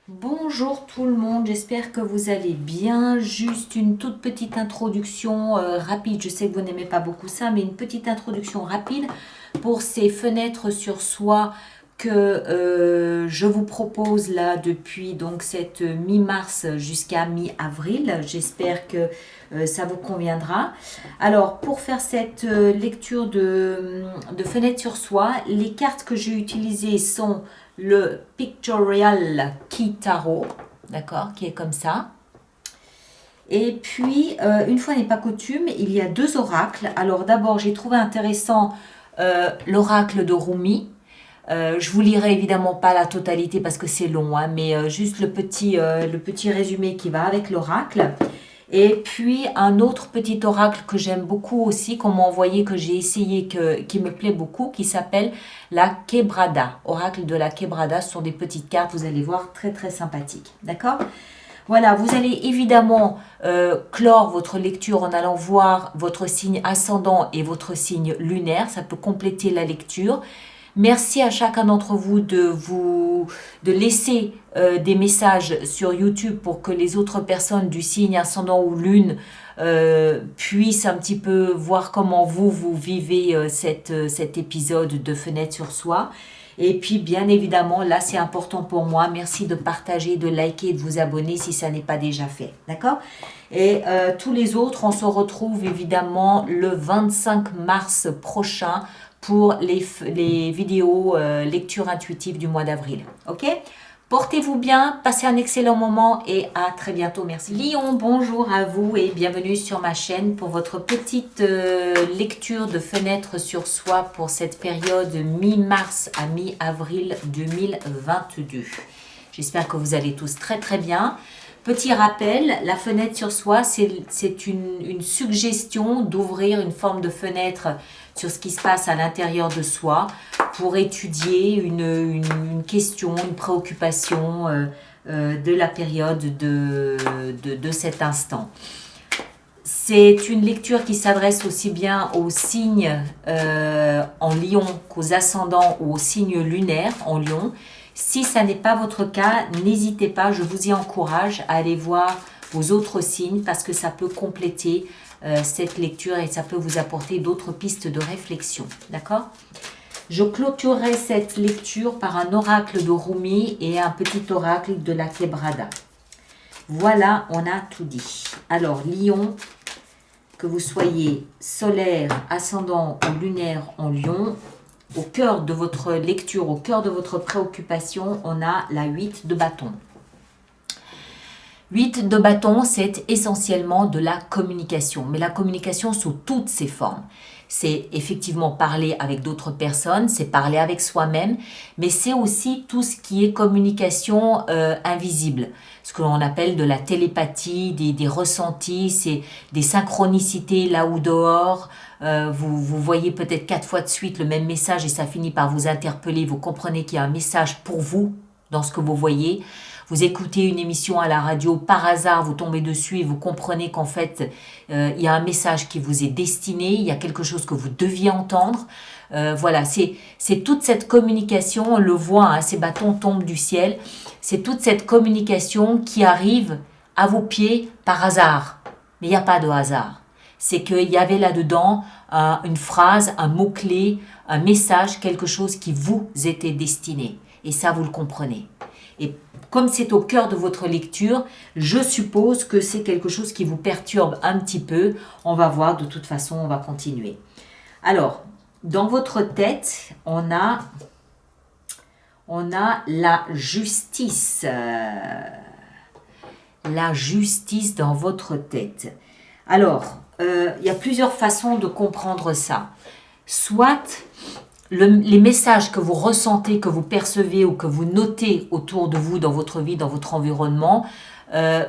Bonjour tout le monde, j'espère que vous allez bien. Juste une toute petite introduction rapide. Je sais que vous n'aimez pas beaucoup ça, mais une petite introduction rapide pour ces fenêtres sur soi que je vous propose là depuis donc cette mi-mars jusqu'à mi-avril. J'espère que ça vous conviendra. Alors, pour faire cette lecture de fenêtres sur soi, les cartes que j'ai utilisées sont le Pictorial Key Tarot, d'accord, qui est comme ça. Et puis, une fois n'est pas coutume, il y a deux oracles. Alors d'abord, j'ai trouvé intéressant l'oracle de Rumi. Je vous lirai évidemment pas la totalité parce que c'est long, hein, mais juste le petit résumé qui va avec l'oracle. Et puis un autre petit oracle que j'aime beaucoup aussi, qu'on m'a envoyé, que j'ai essayé, qui me plaît beaucoup, qui s'appelle la Quebrada. Oracle de la Quebrada, ce sont des petites cartes, vous allez voir, très très sympathiques. D'accord? Voilà, vous allez évidemment clore votre lecture en allant voir votre signe ascendant et votre signe lunaire. Ça peut compléter la lecture. Merci à chacun d'entre vous de laisser des messages sur YouTube pour que les autres personnes du signe ascendant ou lune puissent un petit peu voir comment vous vivez cet épisode de Fenêtre sur soi. Et puis, bien évidemment, là, c'est important pour moi. Merci de partager, de liker, de vous abonner si ça n'est pas déjà fait. D'accord? Et tous les autres, on se retrouve évidemment le 25 mars prochain pour les vidéos lecture intuitive du mois d'avril. Ok? Portez-vous bien, passez un excellent moment et à très bientôt. Merci. Lion, bonjour à vous et bienvenue sur ma chaîne pour votre petite lecture de fenêtre sur soi pour cette période mi-mars à mi-avril 2022. J'espère que vous allez tous très très bien. Petit rappel, la fenêtre sur soi, c'est une suggestion d'ouvrir une forme de fenêtre sur ce qui se passe à l'intérieur de soi pour étudier une question, une préoccupation de la période de cet instant. C'est une lecture qui s'adresse aussi bien aux signes en lion qu'aux ascendants ou aux signes lunaires en lion. Si ça n'est pas votre cas, n'hésitez pas, je vous y encourage à aller voir vos autres signes parce que ça peut compléter cette lecture et ça peut vous apporter d'autres pistes de réflexion. D'accord ? Je clôturerai cette lecture par un oracle de Rumi et un petit oracle de la Quebrada. Voilà, on a tout dit. Alors, Lion, que vous soyez solaire, ascendant ou lunaire en Lion, au cœur de votre lecture, au cœur de votre préoccupation, on a la 8 de bâton. 8 de bâton, c'est essentiellement de la communication, mais la communication sous toutes ses formes. C'est effectivement parler avec d'autres personnes, c'est parler avec soi-même, mais c'est aussi tout ce qui est communication invisible, ce que l'on appelle de la télépathie, des ressentis, c'est des synchronicités là ou dehors. Vous voyez peut-être 4 fois de suite le même message et ça finit par vous interpeller, vous comprenez qu'il y a un message pour vous dans ce que vous voyez. Vous écoutez une émission à la radio, par hasard, vous tombez dessus et vous comprenez qu'en fait, il y a un message qui vous est destiné, il y a quelque chose que vous deviez entendre. Voilà, c'est toute cette communication, on le voit, hein, ces bâtons tombent du ciel, c'est toute cette communication qui arrive à vos pieds par hasard. Mais il n'y a pas de hasard. C'est qu'il y avait là-dedans une phrase, un mot-clé, un message, quelque chose qui vous était destiné. Et ça, vous le comprenez. Et comme c'est au cœur de votre lecture, je suppose que c'est quelque chose qui vous perturbe un petit peu. On va voir, de toute façon, on va continuer. Alors, dans votre tête, on a la justice. La justice dans votre tête. Alors, il y a plusieurs façons de comprendre ça. Soit les messages que vous ressentez, que vous percevez ou que vous notez autour de vous, dans votre vie, dans votre environnement,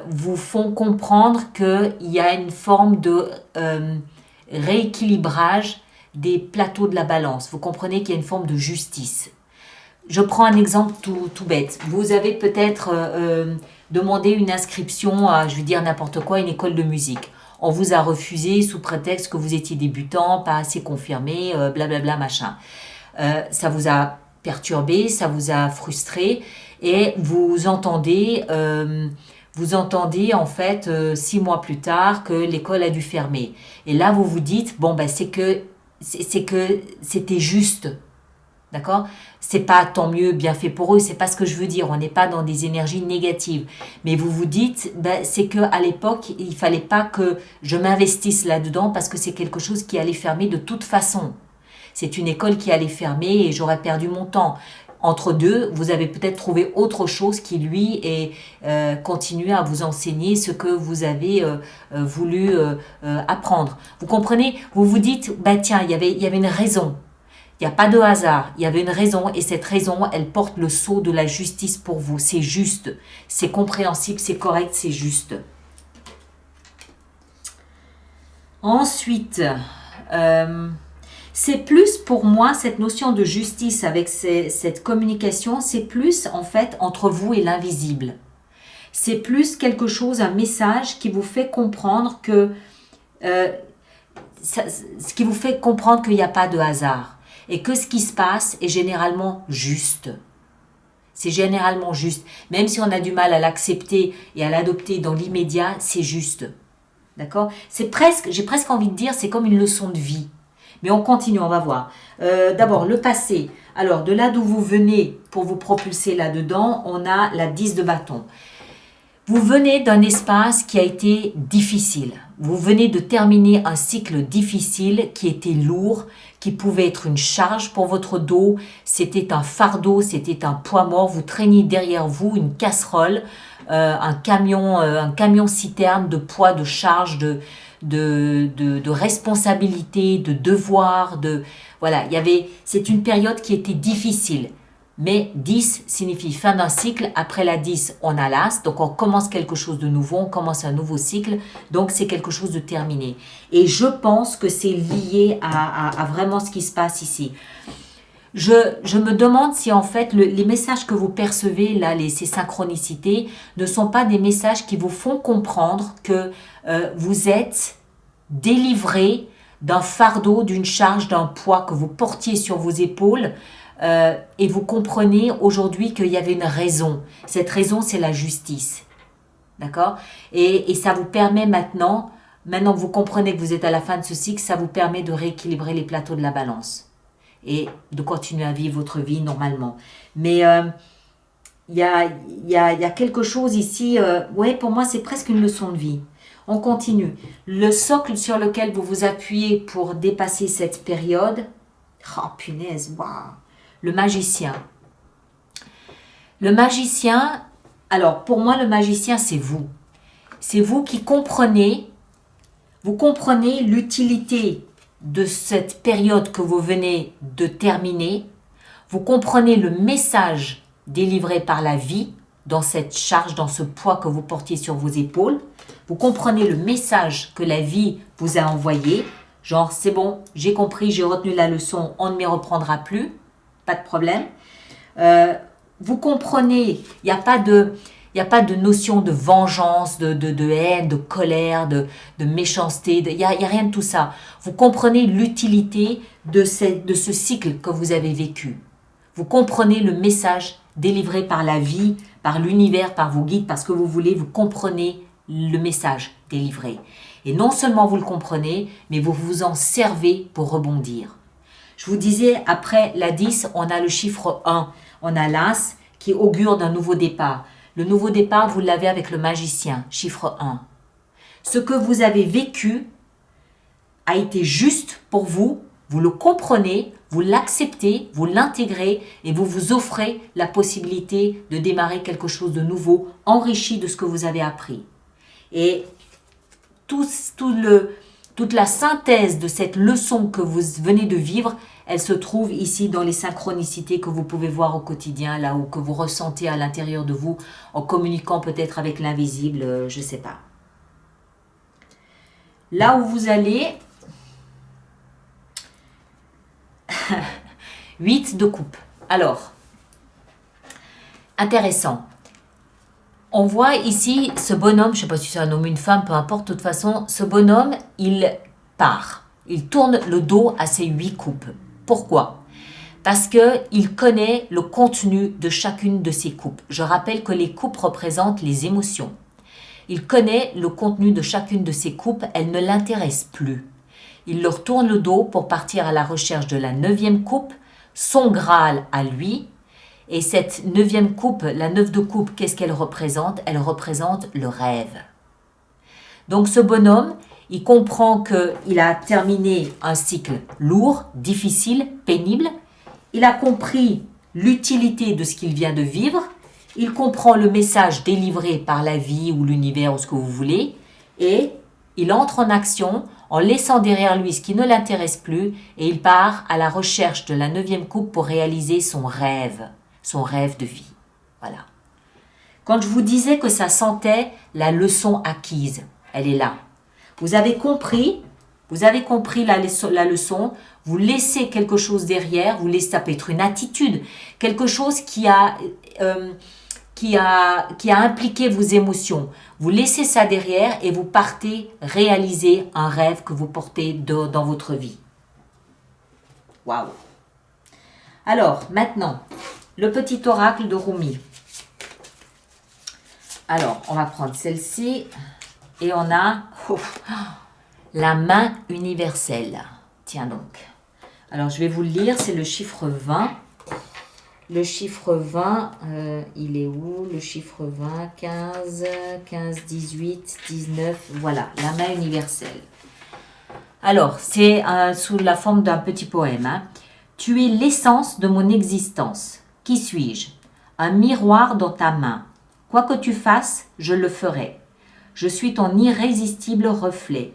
vous font comprendre qu'il y a une forme de rééquilibrage des plateaux de la balance. Vous comprenez qu'il y a une forme de justice. Je prends un exemple tout bête. Vous avez peut-être demandé une inscription à, je vais dire n'importe quoi, une école de musique. On vous a refusé sous prétexte que vous étiez débutant, pas assez confirmé, blablabla, machin. Ça vous a perturbé, ça vous a frustré et vous entendez en fait 6 mois plus tard que l'école a dû fermer. Et là, vous vous dites, bon, ben, c'est que c'était juste. D'accord? C'est pas tant mieux, bien fait pour eux, c'est pas ce que je veux dire. On n'est pas dans des énergies négatives. Mais vous vous dites, ben, c'est que à l'époque, il fallait pas que je m'investisse là-dedans parce que c'est quelque chose qui allait fermer de toute façon. C'est une école qui allait fermer et j'aurais perdu mon temps. Entre deux, vous avez peut-être trouvé autre chose qui, lui, est continué à vous enseigner ce que vous avez voulu apprendre. Vous comprenez? Vous vous dites, bah tiens, il y avait une raison. Il n'y a pas de hasard, il y avait une raison et cette raison, elle porte le sceau de la justice pour vous. C'est juste, c'est compréhensible, c'est correct, c'est juste. Ensuite, c'est plus pour moi, cette notion de justice avec cette communication, c'est plus en fait entre vous et l'invisible. C'est plus quelque chose, un message qui vous fait comprendre que, ce qui vous fait comprendre qu'il n'y a pas de hasard. Et que ce qui se passe est généralement juste. C'est généralement juste. Même si on a du mal à l'accepter et à l'adopter dans l'immédiat, c'est juste. D'accord? J'ai presque envie de dire, c'est comme une leçon de vie. Mais on continue, on va voir. D'abord, le passé. Alors, de là d'où vous venez pour vous propulser là-dedans, on a la 10 de bâton. Vous venez d'un espace qui a été difficile. Vous venez de terminer un cycle difficile qui était lourd, qui pouvait être une charge pour votre dos. C'était un fardeau, c'était un poids mort. Vous traîniez derrière vous une casserole, un camion citerne de poids, de charge, de responsabilité, de devoir. Voilà, c'est une période qui était difficile. Mais 10 signifie fin d'un cycle. Après la 10, on a l'as. Donc, on commence quelque chose de nouveau. On commence un nouveau cycle. Donc, c'est quelque chose de terminé. Et je pense que c'est lié à vraiment ce qui se passe ici. Je me demande si en fait les messages que vous percevez là, ces synchronicités, ne sont pas des messages qui vous font comprendre que vous êtes délivré d'un fardeau, d'une charge, d'un poids que vous portiez sur vos épaules. Et vous comprenez aujourd'hui qu'il y avait une raison. Cette raison, c'est la justice. D'accord? Et ça vous permet maintenant que vous comprenez que vous êtes à la fin de ce cycle, ça vous permet de rééquilibrer les plateaux de la balance et de continuer à vivre votre vie normalement. Mais il y a quelque chose ici, ouais, pour moi, c'est presque une leçon de vie. On continue. Le socle sur lequel vous vous appuyez pour dépasser cette période, oh punaise, waouh! Le magicien. Le magicien, alors pour moi le magicien c'est vous. C'est vous qui comprenez, vous comprenez l'utilité de cette période que vous venez de terminer. Vous comprenez le message délivré par la vie dans cette charge, dans ce poids que vous portiez sur vos épaules. Vous comprenez le message que la vie vous a envoyé. Genre c'est bon, j'ai compris, j'ai retenu la leçon, on ne m'y reprendra plus. Pas de problème. Vous comprenez, il n'y a pas de notion de vengeance, de haine, de colère, de méchanceté, il n'y a rien de tout ça. Vous comprenez l'utilité de ce cycle que vous avez vécu. Vous comprenez le message délivré par la vie, par l'univers, par vos guides, parce que vous voulez, vous comprenez le message délivré. Et non seulement vous le comprenez, mais vous vous en servez pour rebondir. Je vous disais, après la 10, on a le chiffre 1. On a l'as qui augure d'un nouveau départ. Le nouveau départ, vous l'avez avec le magicien, chiffre 1. Ce que vous avez vécu a été juste pour vous, vous le comprenez, vous l'acceptez, vous l'intégrez et vous vous offrez la possibilité de démarrer quelque chose de nouveau, enrichi de ce que vous avez appris. Et toute la synthèse de cette leçon que vous venez de vivre, elle se trouve ici dans les synchronicités que vous pouvez voir au quotidien, là où que vous ressentez à l'intérieur de vous, en communiquant peut-être avec l'invisible, je ne sais pas. Là où vous allez, 8 de coupe. Alors, intéressant. On voit ici ce bonhomme, je ne sais pas si c'est un homme ou une femme, peu importe, de toute façon, ce bonhomme, il part. Il tourne le dos à ses 8 coupes. Pourquoi? Parce qu'il connaît le contenu de chacune de ces coupes. Je rappelle que les coupes représentent les émotions. Il connaît le contenu de chacune de ces coupes, elles ne l'intéressent plus. Il leur tourne le dos pour partir à la recherche de la 9e coupe, son Graal à lui. Et cette 9e coupe, la 9 de coupe, qu'est-ce qu'elle représente? Elle représente le rêve. Donc ce bonhomme, il comprend qu'il a terminé un cycle lourd, difficile, pénible. Il a compris l'utilité de ce qu'il vient de vivre. Il comprend le message délivré par la vie ou l'univers ou ce que vous voulez. Et il entre en action en laissant derrière lui ce qui ne l'intéresse plus. Et il part à la recherche de la 9e coupe pour réaliser son rêve de vie. Voilà. Quand je vous disais que ça sentait la leçon acquise, elle est là. Vous avez compris la leçon, vous laissez quelque chose derrière, ça peut être une attitude, quelque chose qui a impliqué vos émotions. Vous laissez ça derrière et vous partez réaliser un rêve que vous portez dans votre vie. Waouh! Alors, maintenant, le petit oracle de Rumi. Alors, on va prendre celle-ci et on a la main universelle. Tiens donc. Alors, je vais vous le lire, c'est le chiffre 20. Le chiffre 20, il est où? Le chiffre 20, 15, 18, 19, voilà, la main universelle. Alors, c'est sous la forme d'un petit poème. Hein. Tu es l'essence de mon existence. Qui suis-je? Un miroir dans ta main. Quoi que tu fasses, je le ferai. Je suis ton irrésistible reflet.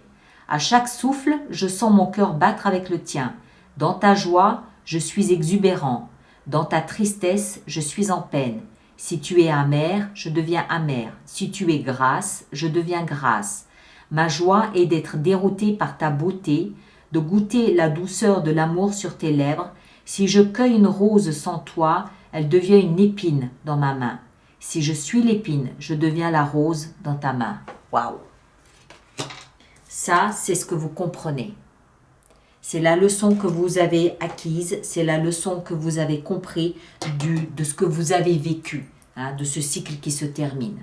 À chaque souffle, je sens mon cœur battre avec le tien. Dans ta joie, je suis exubérant. Dans ta tristesse, je suis en peine. Si tu es amer, je deviens amer. Si tu es grasse, je deviens grasse. Ma joie est d'être déroutée par ta beauté, de goûter la douceur de l'amour sur tes lèvres. Si je cueille une rose sans toi, elle devient une épine dans ma main. Si je suis l'épine, je deviens la rose dans ta main. Waouh! Ça, c'est ce que vous comprenez. C'est la leçon que vous avez acquise, c'est la leçon que vous avez compris de ce que vous avez vécu, hein, de ce cycle qui se termine.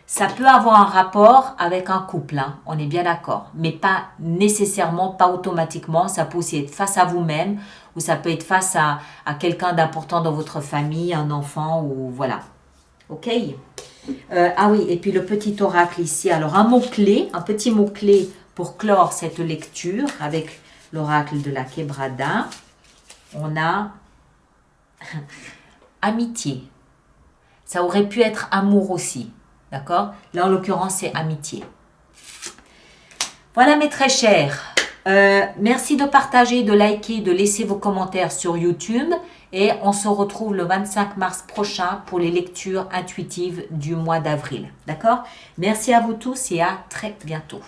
Ça peut avoir un rapport avec un couple, hein, on est bien d'accord, mais pas nécessairement, pas automatiquement. Ça peut aussi être face à vous-même ou ça peut être face à quelqu'un d'important dans votre famille, un enfant ou voilà. Ok? Ah oui, et puis le petit oracle ici. Alors un mot-clé, un petit mot-clé pour clore cette lecture avec l'oracle de la Quebrada. On a amitié. Ça aurait pu être amour aussi. D'accord? Là, en l'occurrence, c'est amitié. Voilà, mes très chers. Merci de partager, de liker, de laisser vos commentaires sur YouTube. Et on se retrouve le 25 mars prochain pour les lectures intuitives du mois d'avril. D'accord? Merci à vous tous et à très bientôt.